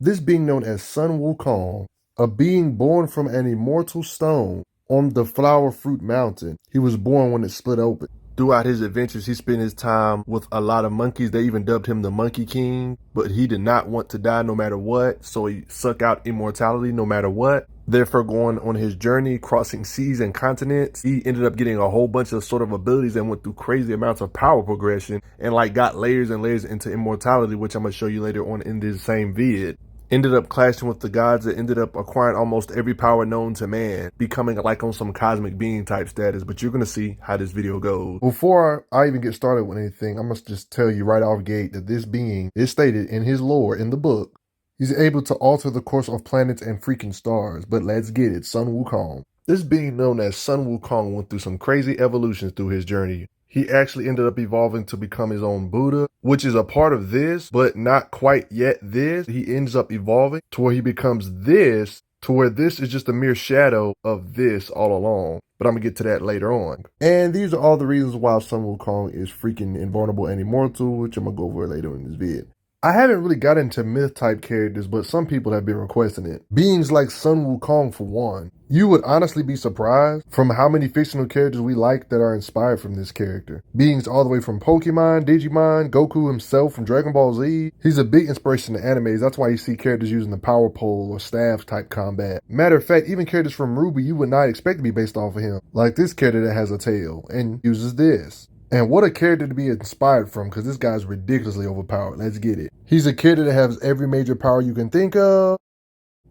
This being known as Sun Wukong, a being born from an immortal stone on the Flower Fruit Mountain. He was born when it split open. Throughout his adventures, he spent his time with a lot of monkeys. They even dubbed him the Monkey King, but he did not want to die no matter what, so he sucked out immortality no matter what. Therefore, going on his journey, crossing seas and continents, he ended up getting a whole bunch of sort of abilities and went through crazy amounts of power progression and like got layers and layers into immortality, which I'm going to show you later on in this same vid. Ended up clashing with the gods that ended up acquiring almost every power known to man, becoming like on some cosmic being type status, but you're going to see how this video goes. Before I even get started with anything, I must just tell you right off gate that this being is stated in his lore in the book. He's able to alter the course of planets and freaking stars, but let's get it, Sun Wukong. This being known as Sun Wukong went through some crazy evolutions through his journey. He actually ended up evolving to become his own Buddha, which is a part of this, but not quite yet this. He ends up evolving to where he becomes this, to where this is just a mere shadow of this all along. But I'm going to get to that later on. And these are all the reasons why Sun Wukong is freaking invulnerable and immortal, which I'm going to go over later in this vid. I haven't really got into myth-type characters, but some people have been requesting it. Beings like Sun Wukong, for one. You would honestly be surprised from how many fictional characters we like that are inspired from this character. Beings all the way from Pokemon, Digimon, Goku himself from Dragon Ball Z. He's a big inspiration to animes. That's why you see characters using the power pole or staff type combat. Matter of fact, even characters from Ruby you would not expect to be based off of him. Like this character that has a tail and uses this. And what a character to be inspired from, because this guy's ridiculously overpowered. Let's get it. He's a character that has every major power you can think of,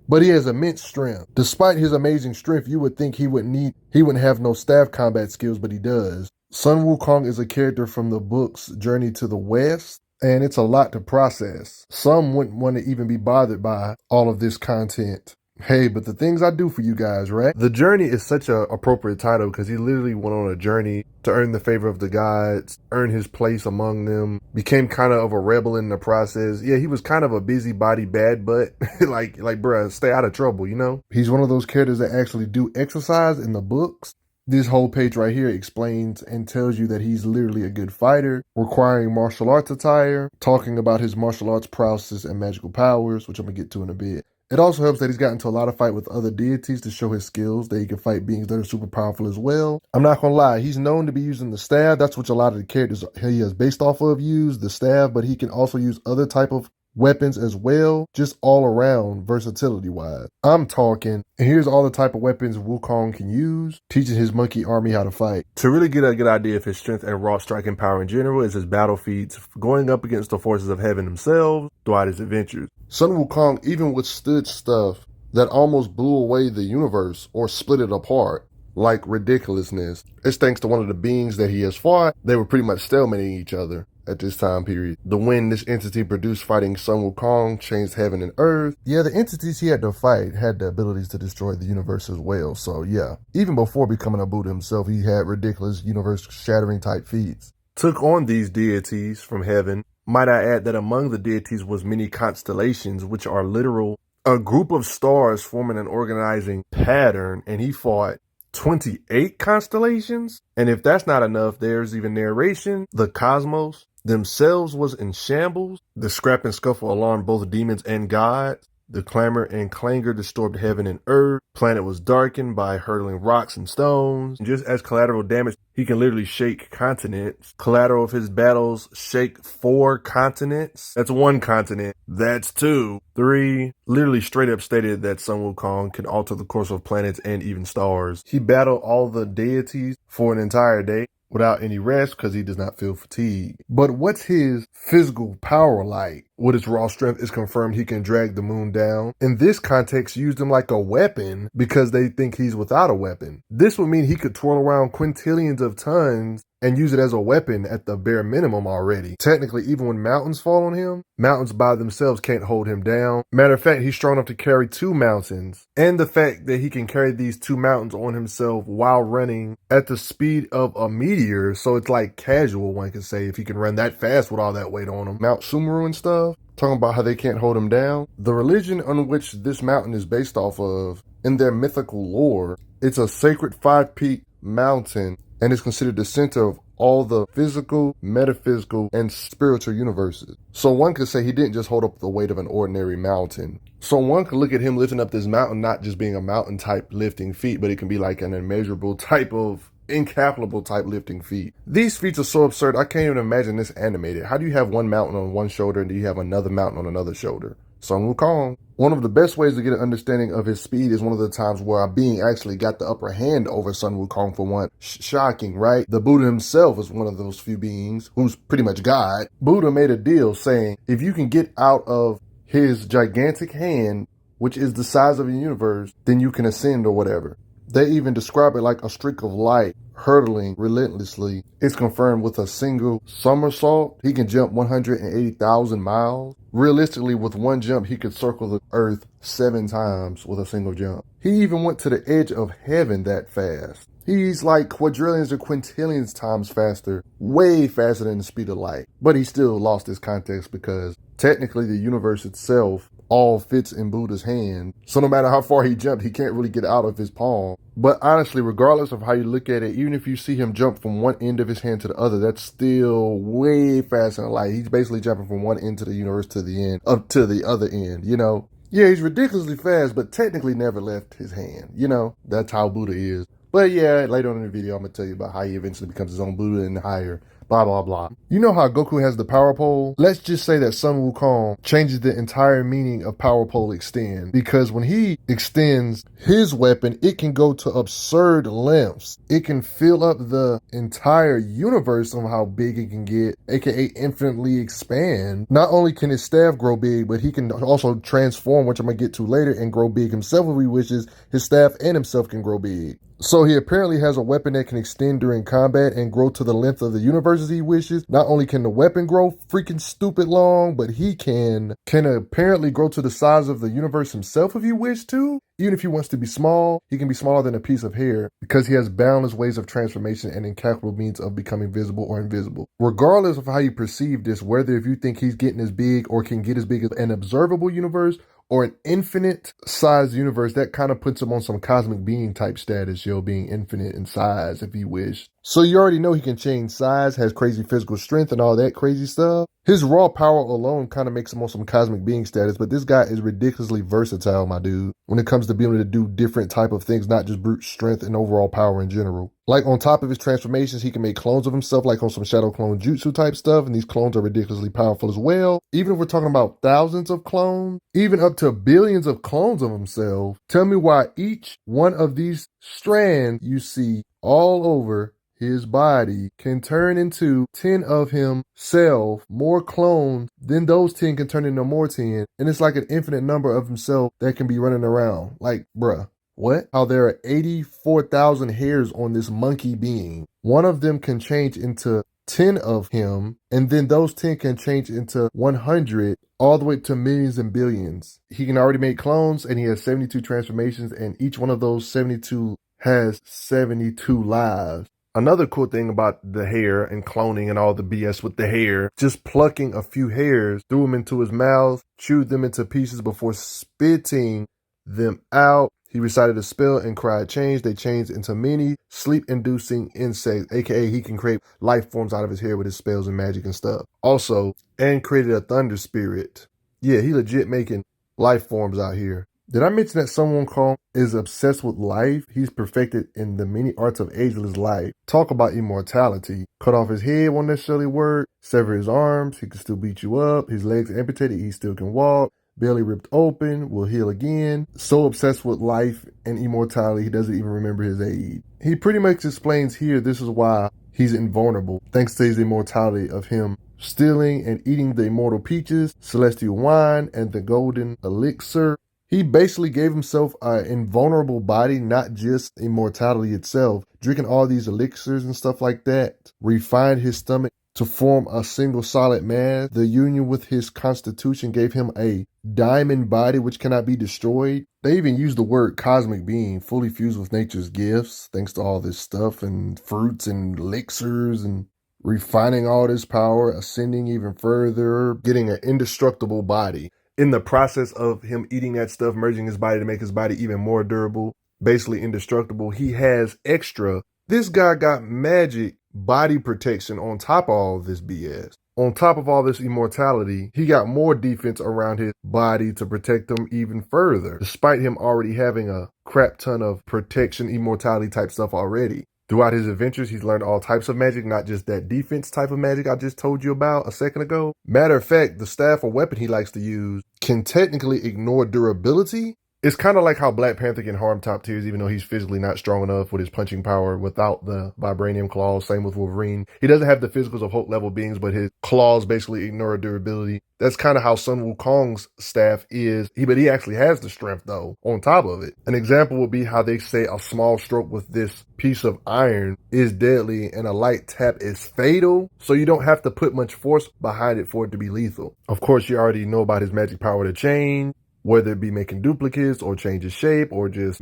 but he has immense strength. Despite his amazing strength, you would think he wouldn't have no staff combat skills, but he does. Sun Wukong is a character from the book's Journey to the West, and it's a lot to process. Some wouldn't want to even be bothered by all of this content. Hey, but the things I do for you guys, right? The Journey is such an appropriate title because he literally went on a journey to earn the favor of the gods, earn his place among them, became kind of a rebel in the process. Yeah, he was kind of a busybody bad butt. like bruh, stay out of trouble, you know? He's one of those characters that actually do exercise in the books. This whole page right here explains and tells you that he's literally a good fighter, requiring martial arts attire, talking about his martial arts prowess and magical powers, which I'm going to get to in a bit. It also helps that he's gotten into a lot of fight with other deities to show his skills, that he can fight beings that are super powerful as well. I'm not gonna lie, he's known to be using the staff. That's what a lot of the characters he is based off of use, the staff, but he can also use other type of weapons as well, just all around versatility wise. I'm talking, and here's all the type of weapons Wukong can use, teaching his monkey army how to fight. To really get a good idea of his strength and raw striking power in general is his battle feats, going up against the forces of heaven themselves throughout his adventures. Sun Wukong even withstood stuff that almost blew away the universe or split it apart, like ridiculousness. It's thanks to one of the beings that he has fought. They were pretty much stalemating each other at this time period. The wind this entity produced fighting Sun Wukong changed heaven and earth. Yeah, the entities he had to fight had the abilities to destroy the universe as well. So yeah, even before becoming a Buddha himself, he had ridiculous universe-shattering type feats. Took on these deities from heaven. Might I add that among the deities was many constellations, which are literal, a group of stars forming an organizing pattern, and he fought 28 constellations. And if that's not enough, there's even narration. The cosmos themselves was in shambles. The scrap and scuffle alarmed both demons and gods. The clamor and clangor disturbed heaven and earth. Planet was darkened by hurtling rocks and stones. And just as collateral damage, he can literally shake continents. Collateral of his battles shake 4 continents. That's 1 continent. That's 2. 3. Literally straight up stated that Sun Wukong can alter the course of planets and even stars. He battled all the deities for an entire day without any rest because he does not feel fatigue. But what's his physical power like? With his raw strength, it's confirmed he can drag the moon down. In this context, used him like a weapon because they think he's without a weapon. This would mean he could twirl around quintillions of tons and use it as a weapon at the bare minimum already. Technically, even when mountains fall on him, mountains by themselves can't hold him down. Matter of fact, he's strong enough to carry 2 mountains. And the fact that he can carry these 2 mountains on himself while running at the speed of a meteor, so it's like casual, one could say, if he can run that fast with all that weight on him. Mount Sumeru and stuff, talking about how they can't hold him down. The religion on which this mountain is based off of, in their mythical lore, it's a sacred 5-peak mountain and is considered the center of all the physical, metaphysical, and spiritual universes. So one could say he didn't just hold up the weight of an ordinary mountain. So one could look at him lifting up this mountain not just being a mountain type lifting feat, but it can be like an immeasurable type of incalculable type lifting feat. These feats are so absurd, I can't even imagine this animated. How do you have one mountain on one shoulder and do you have another mountain on another shoulder? Sun Wukong. One of the best ways to get an understanding of his speed is one of the times where a being actually got the upper hand over Sun Wukong for one. Shocking, right? The Buddha himself is one of those few beings who's pretty much God. Buddha made a deal saying, if you can get out of his gigantic hand, which is the size of the universe, then you can ascend or whatever. They even describe it like a streak of light hurtling relentlessly. It's confirmed with a single somersault. He can jump 180,000 miles. Realistically, with one jump, he could circle the earth 7 times with a single jump. He even went to the edge of heaven that fast. He's like quadrillions or quintillions times faster, way faster than the speed of light. But he still lost his context because technically the universe itself all fits in Buddha's hand. So no matter how far he jumped, he can't really get out of his palm. But honestly, regardless of how you look at it, even if you see him jump from one end of his hand to the other, that's still way faster than light. He's basically jumping from one end of the universe to the end, up to the other end, you know? Yeah, he's ridiculously fast, but technically never left his hand, you know? That's how Buddha is. But yeah, later on in the video, I'm going to tell you about how he eventually becomes his own Buddha and higher, blah, blah, blah. You know how Goku has the power pole? Let's just say that Sun Wukong changes the entire meaning of power pole extend, because when he extends his weapon, it can go to absurd lengths. It can fill up the entire universe on how big it can get, aka infinitely expand. Not only can his staff grow big, but he can also transform, which I'm going to get to later, and grow big himself if he wishes. His staff and himself can grow big. So he apparently has a weapon that can extend during combat and grow to the length of the universe as he wishes. Not only can the weapon grow freaking stupid long, but he can apparently grow to the size of the universe himself if he wished to. Even if he wants to be small, he can be smaller than a piece of hair because he has boundless ways of transformation and incalculable means of becoming visible or invisible. Regardless of how you perceive this, whether if you think he's getting as big or can get as big as an observable universe or an infinite size universe, that kind of puts him on some cosmic being type status, being infinite in size if he wished. So you already know he can change size, has crazy physical strength and all that crazy stuff. His raw power alone kind of makes him on some cosmic being status, but this guy is ridiculously versatile, my dude, when it comes to being able to do different type of things, not just brute strength and overall power in general. Like on top of his transformations, he can make clones of himself, like on some shadow clone jutsu type stuff, and these clones are ridiculously powerful as well. Even if we're talking about thousands of clones, even up to billions of clones of himself, tell me why each one of these strands you see all over his body can turn into 10 of himself, more clones, then those 10 can turn into more 10, and it's like an infinite number of himself that can be running around. Like, bruh. What? How there are 84,000 hairs on this monkey being. One of them can change into 10 of him, and then those 10 can change into 100, all the way to millions and billions. He can already make clones, and he has 72 transformations, and each one of those 72 has 72 lives. Another cool thing about the hair and cloning and all the BS with the hair, just plucking a few hairs, threw them into his mouth, chewed them into pieces before spitting them out. He recited a spell and cried change. They changed into many sleep-inducing insects, aka he can create life forms out of his hair with his spells and magic and stuff. Also, and created a thunder spirit. Yeah, he legit making life forms out here. Did I mention that Sun Wukong is obsessed with life? He's perfected in the many arts of ageless life. Talk about immortality. Cut off his head won't necessarily work. Sever his arms, he can still beat you up. His legs amputated, he still can walk. Belly ripped open, will heal again. So obsessed with life and immortality, he doesn't even remember his age. He pretty much explains here this is why he's invulnerable, thanks to his immortality of him stealing and eating the immortal peaches, celestial wine, and the golden elixir. He basically gave himself an invulnerable body, not just immortality itself. Drinking all these elixirs and stuff like that refined his stomach to form a single solid mass. The union with his constitution gave him a diamond body which cannot be destroyed. They even used the word cosmic being, fully fused with nature's gifts, thanks to all this stuff and fruits and elixirs and refining all this power, ascending even further, getting an indestructible body. In the process of him eating that stuff, merging his body to make his body even more durable, basically indestructible, he has extra. This guy got magic body protection on top of all this BS. On top of all this immortality, he got more defense around his body to protect him even further, despite him already having a crap ton of protection, immortality type stuff already. Throughout his adventures, he's learned all types of magic, not just that defense type of magic I just told you about a second ago. Matter of fact, the staff or weapon he likes to use can technically ignore durability. It's kind of like how Black Panther can harm top tiers even though he's physically not strong enough with his punching power without the vibranium claws. Same with Wolverine. He doesn't have the physicals of Hulk level beings, but his claws basically ignore durability. That's kind of how Sun Wukong's staff is. But he actually has the strength though on top of it. An example would be how they say a small stroke with this piece of iron is deadly and a light tap is fatal. So you don't have to put much force behind it for it to be lethal. Of course, you already know about his magic power to change, whether it be making duplicates or change his shape or just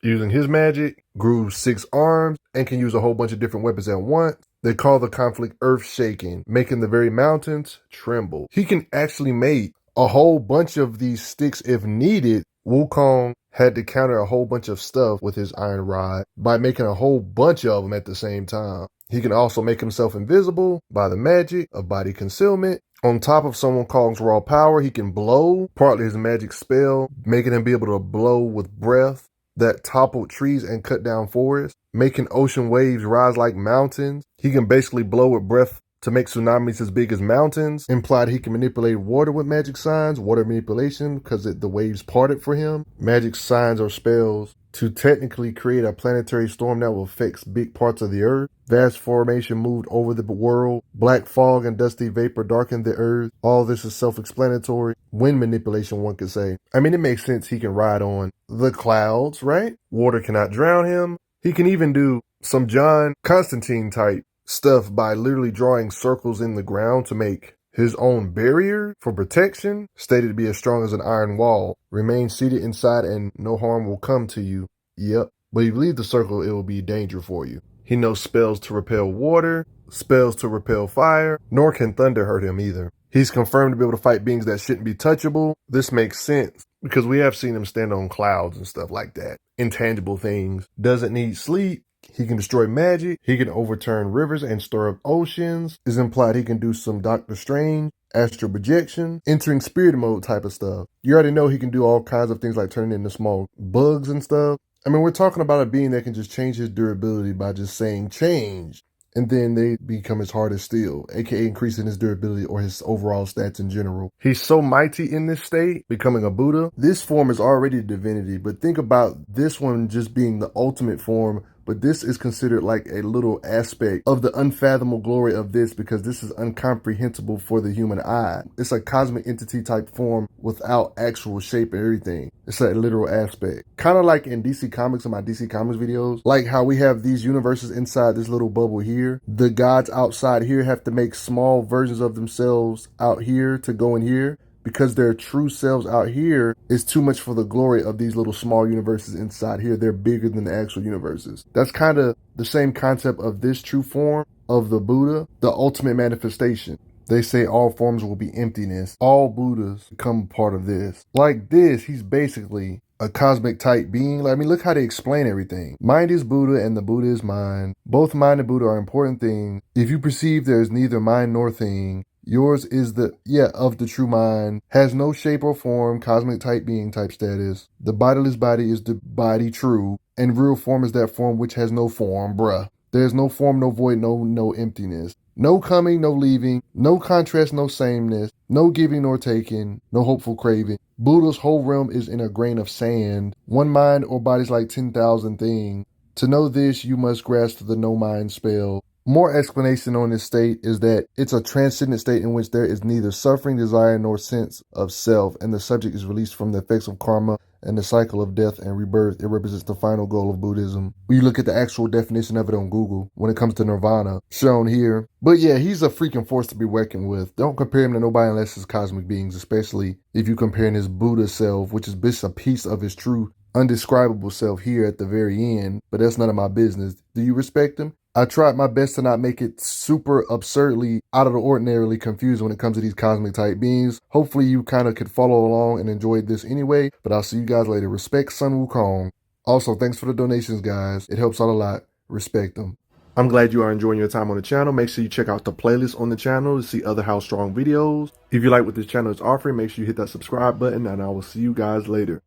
using his magic, grew 6 arms and can use a whole bunch of different weapons at once. They call the conflict earth shaking, making the very mountains tremble. He can actually make a whole bunch of these sticks if needed. Wukong had to counter a whole bunch of stuff with his iron rod by making a whole bunch of them at the same time. He can also make himself invisible by the magic of body concealment. On top of Sun Wukong's raw power, he can blow, partly his magic spell, making him be able to blow with breath that toppled trees and cut down forests, making ocean waves rise like mountains. He can basically blow with breath to make tsunamis as big as mountains. Implied he can manipulate water with magic signs, water manipulation, because the waves parted for him. Magic signs or spells to technically create a planetary storm that will affect big parts of the earth. Vast formation moved over the world. Black fog and dusty vapor darkened the earth. All this is self-explanatory. Wind manipulation, one could say. I mean, it makes sense he can ride on the clouds, right? Water cannot drown him. He can even do some John Constantine type stuff by literally drawing circles in the ground to make his own barrier for protection, stated to be as strong as an iron wall. Remain seated inside and no harm will come to you. Yep. But if you leave the circle, it will be danger for you. He knows spells to repel water, spells to repel fire, nor can thunder hurt him either. He's confirmed to be able to fight beings that shouldn't be touchable. This makes sense because we have seen him stand on clouds and stuff like that. Intangible things. Doesn't need sleep. He can destroy magic. He can overturn rivers and stir up oceans. It's implied he can do some Doctor Strange, astral projection, entering spirit mode type of stuff. You already know he can do all kinds of things like turning into small bugs and stuff. I mean, we're talking about a being that can just change his durability by just saying change. And then they become as hard as steel, aka increasing his durability or his overall stats in general. He's so mighty in this state, becoming a Buddha. This form is already divinity, but think about this one just being the ultimate form. But this is considered like a little aspect of the unfathomable glory of this because this is incomprehensible for the human eye. It's a cosmic entity type form without actual shape and everything. It's a literal aspect. Kind of like in DC Comics, in my DC Comics videos, like how we have these universes inside this little bubble here. The gods outside here have to make small versions of themselves out here to go in here, because their true selves out here is too much for the glory of these little small universes inside here. They're bigger than the actual universes. That's kind of the same concept of this true form of the Buddha, the ultimate manifestation. They say all forms will be emptiness. All Buddhas become part of this. Like this, he's basically a cosmic type being. I mean, look how they explain everything. Mind is Buddha and the Buddha is mind. Both mind and Buddha are important things. If you perceive there is neither mind nor thing, yours is of the true mind, has no shape or form, cosmic type being type status. The bodiless body is the body true, and real form is that form which has no form, bruh. There's no form, no void, no emptiness. No coming, no leaving, no contrast, no sameness, no giving nor taking, no hopeful craving. Buddha's whole realm is in a grain of sand. One mind or body's like 10,000 things. To know this, you must grasp the no mind spell. More explanation on this state is that it's a transcendent state in which there is neither suffering, desire, nor sense of self, and the subject is released from the effects of karma and the cycle of death and rebirth. It represents the final goal of Buddhism. When you look at the actual definition of it on Google, when it comes to nirvana, shown here. But yeah, he's a freaking force to be reckoned with. Don't compare him to nobody unless it's cosmic beings, especially if you comparing his Buddha self, which is just a piece of his true, undescribable self here at the very end. But that's none of my business. Do you respect him? I tried my best to not make it super absurdly out of the ordinarily confused when it comes to these cosmic type beings. Hopefully you kind of could follow along and enjoyed this anyway, but I'll see you guys later. Respect Sun Wukong. Also, thanks for the donations, guys. It helps out a lot. Respect them. I'm glad you are enjoying your time on the channel. Make sure you check out the playlist on the channel to see other How Strong videos. If you like what this channel is offering, make sure you hit that subscribe button, and I will see you guys later.